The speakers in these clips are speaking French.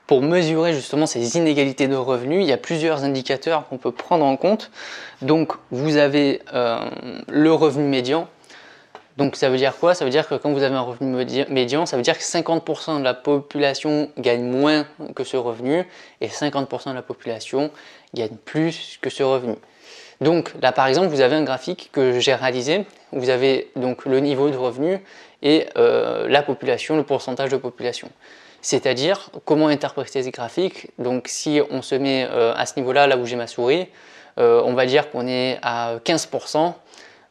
Pour mesurer justement ces inégalités de revenus, il y a plusieurs indicateurs qu'on peut prendre en compte. Donc vous avez le revenu médian. Donc ça veut dire quoi? Ça veut dire que quand vous avez un revenu médian, ça veut dire que 50% de la population gagne moins que ce revenu et 50% de la population gagne plus que ce revenu. Donc là par exemple, vous avez un graphique que j'ai réalisé. Vous avez donc le niveau de revenu et la population, le pourcentage de population. C'est-à-dire, comment interpréter ces graphiques? Donc si on se met à ce niveau-là, là où j'ai ma souris, on va dire qu'on est à 15%.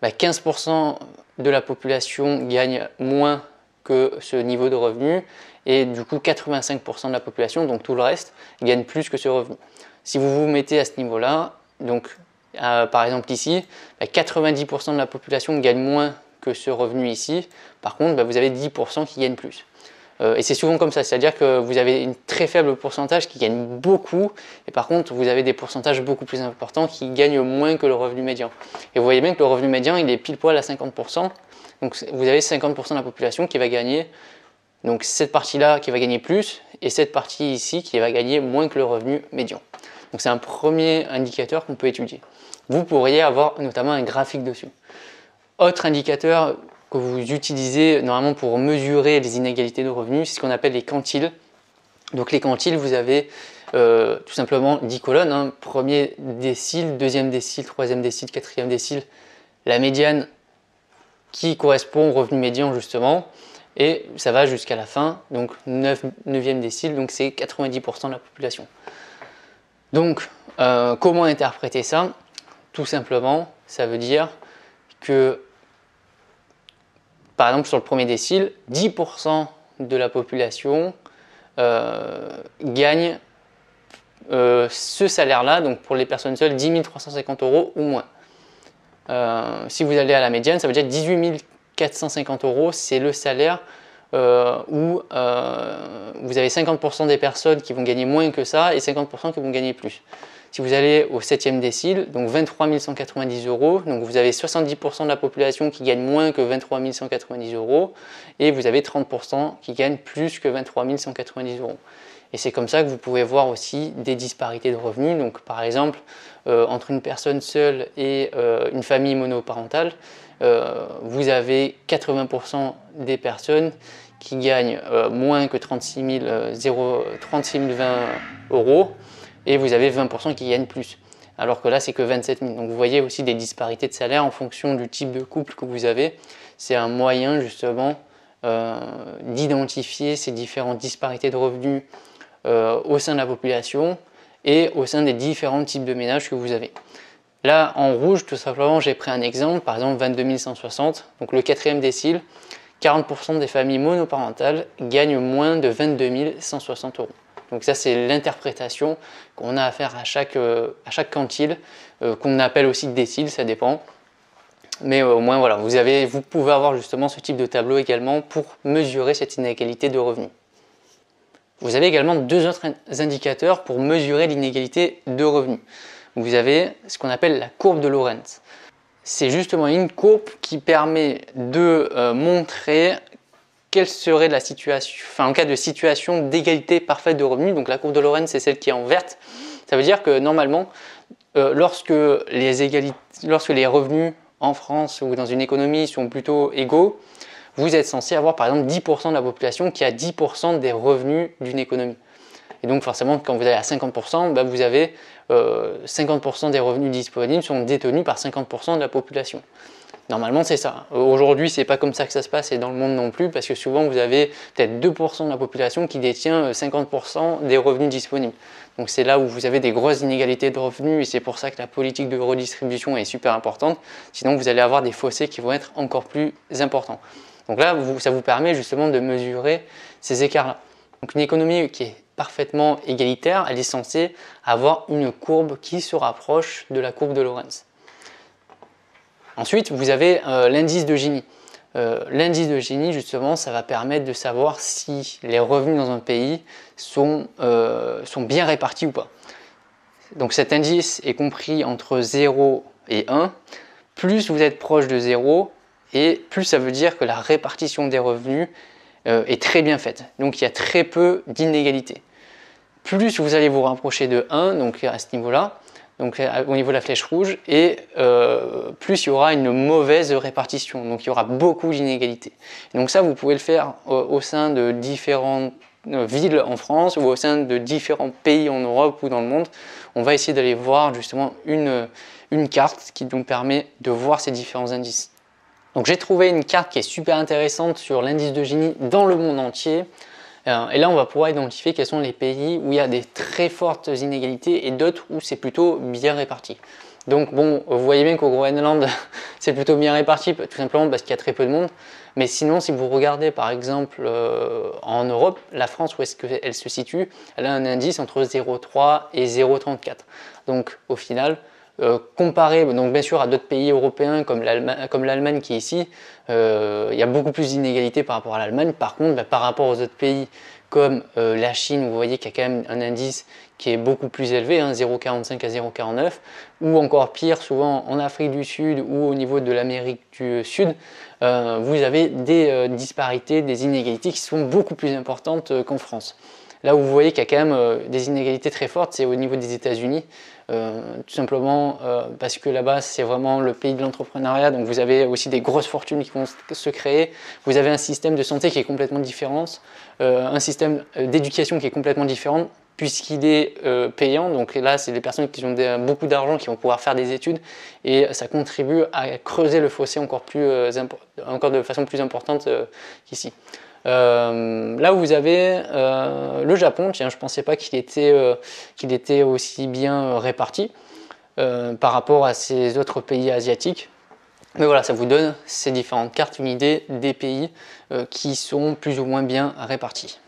15% de la population gagne moins que ce niveau de revenu et du coup 85% de la population, donc tout le reste, gagne plus que ce revenu. Si vous vous mettez à ce niveau-là, donc par exemple ici, 90% de la population gagne moins que ce revenu ici, par contre vous avez 10% qui gagnent plus. Et c'est souvent comme ça, c'est-à-dire que vous avez une très faible pourcentage qui gagne beaucoup, et par contre vous avez des pourcentages beaucoup plus importants qui gagnent moins que le revenu médian. Et vous voyez bien que le revenu médian il est pile poil à 50%, donc vous avez 50% de la population qui va gagner, donc cette partie-là qui va gagner plus, et cette partie ici qui va gagner moins que le revenu médian. Donc c'est un premier indicateur qu'on peut étudier. Vous pourriez avoir notamment un graphique dessus. Autre indicateur que vous utilisez normalement pour mesurer les inégalités de revenus, c'est ce qu'on appelle les quantiles. Donc les quantiles, vous avez tout simplement 10 colonnes, hein. Premier décile, deuxième décile, troisième décile, quatrième décile, la médiane qui correspond au revenu médian justement, et ça va jusqu'à la fin, donc 9e décile, donc c'est 90% de la population. Donc comment interpréter ça? Tout simplement, ça veut dire que par exemple, sur le premier décile, 10% de la population gagne ce salaire-là, donc pour les personnes seules, 10 350 € ou moins. Si vous allez à la médiane, ça veut dire 18 450 €, c'est le salaire où vous avez 50% des personnes qui vont gagner moins que ça et 50% qui vont gagner plus. Si vous allez au 7e décile, donc 23 190 €, donc vous avez 70% de la population qui gagne moins que 23 190 € et vous avez 30% qui gagnent plus que 23 190 €. Et c'est comme ça que vous pouvez voir aussi des disparités de revenus. Donc par exemple, entre une personne seule et une famille monoparentale, vous avez 80% des personnes qui gagnent moins que 36 020 € et vous avez 20% qui gagnent plus. Alors que là, c'est que 27 000. Donc vous voyez aussi des disparités de salaire en fonction du type de couple que vous avez. C'est un moyen justement d'identifier ces différentes disparités de revenus au sein de la population et au sein des différents types de ménages que vous avez. Là, en rouge, tout simplement, j'ai pris un exemple, par exemple 22 160, donc le 4e décile, 40% des familles monoparentales gagnent moins de 22 160 €. Donc ça, c'est l'interprétation qu'on a à faire à chaque quantile, qu'on appelle aussi décile, ça dépend. Mais au moins, voilà, vous pouvez avoir justement ce type de tableau également pour mesurer cette inégalité de revenus. Vous avez également deux autres indicateurs pour mesurer l'inégalité de revenus. Vous avez ce qu'on appelle la courbe de Lorenz. C'est justement une courbe qui permet de montrer quelle serait la situation, en cas de situation d'égalité parfaite de revenus. Donc la courbe de Lorenz, c'est celle qui est en verte. Ça veut dire que normalement, lorsque les revenus en France ou dans une économie sont plutôt égaux, vous êtes censé avoir par exemple 10% de la population qui a 10% des revenus d'une économie. Et donc forcément, quand vous allez à 50%, vous avez 50% des revenus disponibles sont détenus par 50% de la population. Normalement, c'est ça. Aujourd'hui, c'est pas comme ça que ça se passe et dans le monde non plus, parce que souvent, vous avez peut-être 2% de la population qui détient 50% des revenus disponibles. Donc c'est là où vous avez des grosses inégalités de revenus et c'est pour ça que la politique de redistribution est super importante. Sinon, vous allez avoir des fossés qui vont être encore plus importants. Donc là, ça vous permet justement de mesurer ces écarts-là. Donc une économie qui est parfaitement égalitaire, elle est censée avoir une courbe qui se rapproche de la courbe de Lorenz. Ensuite, vous avez l'indice de Gini. L'indice de Gini, justement, ça va permettre de savoir si les revenus dans un pays sont bien répartis ou pas. Donc cet indice est compris entre 0 et 1. Plus vous êtes proche de 0, et plus ça veut dire que la répartition des revenus est très bien faite. Donc il y a très peu d'inégalités. plus vous allez vous rapprocher de 1, donc à ce niveau-là, donc au niveau de la flèche rouge, et plus il y aura une mauvaise répartition, donc il y aura beaucoup d'inégalités. Donc ça, vous pouvez le faire au sein de différentes villes en France ou au sein de différents pays en Europe ou dans le monde. On va essayer d'aller voir justement une carte qui nous permet de voir ces différents indices. Donc j'ai trouvé une carte qui est super intéressante sur l'indice de Gini dans le monde entier. Et là, on va pouvoir identifier quels sont les pays où il y a des très fortes inégalités et d'autres où c'est plutôt bien réparti. Donc bon, vous voyez bien qu'au Groenland, c'est plutôt bien réparti, tout simplement parce qu'il y a très peu de monde. Mais sinon, si vous regardez par exemple en Europe, la France, où est-ce qu'elle se situe? Elle a un indice entre 0,3 et 0,34. Donc au final, comparé donc bien sûr à d'autres pays européens comme l'Allemagne qui est ici, il y a beaucoup plus d'inégalités par rapport à l'Allemagne. Par contre, par rapport aux autres pays comme la Chine, vous voyez qu'il y a quand même un indice qui est beaucoup plus élevé, 0,45 à 0,49, ou encore pire, souvent en Afrique du Sud ou au niveau de l'Amérique du Sud, vous avez des disparités, des inégalités qui sont beaucoup plus importantes qu'en France. Là où vous voyez qu'il y a quand même des inégalités très fortes, c'est au niveau des États-Unis, tout simplement parce que là-bas c'est vraiment le pays de l'entrepreneuriat, donc vous avez aussi des grosses fortunes qui vont se créer, vous avez un système de santé qui est complètement différent, un système d'éducation qui est complètement différent puisqu'il est payant, donc là c'est des personnes qui ont beaucoup d'argent qui vont pouvoir faire des études et ça contribue à creuser le fossé encore de façon plus importante qu'ici. Là où vous avez le Japon, tiens, je ne pensais pas qu'il était aussi bien réparti par rapport à ces autres pays asiatiques. Mais voilà, ça vous donne ces différentes cartes, une idée des pays qui sont plus ou moins bien répartis.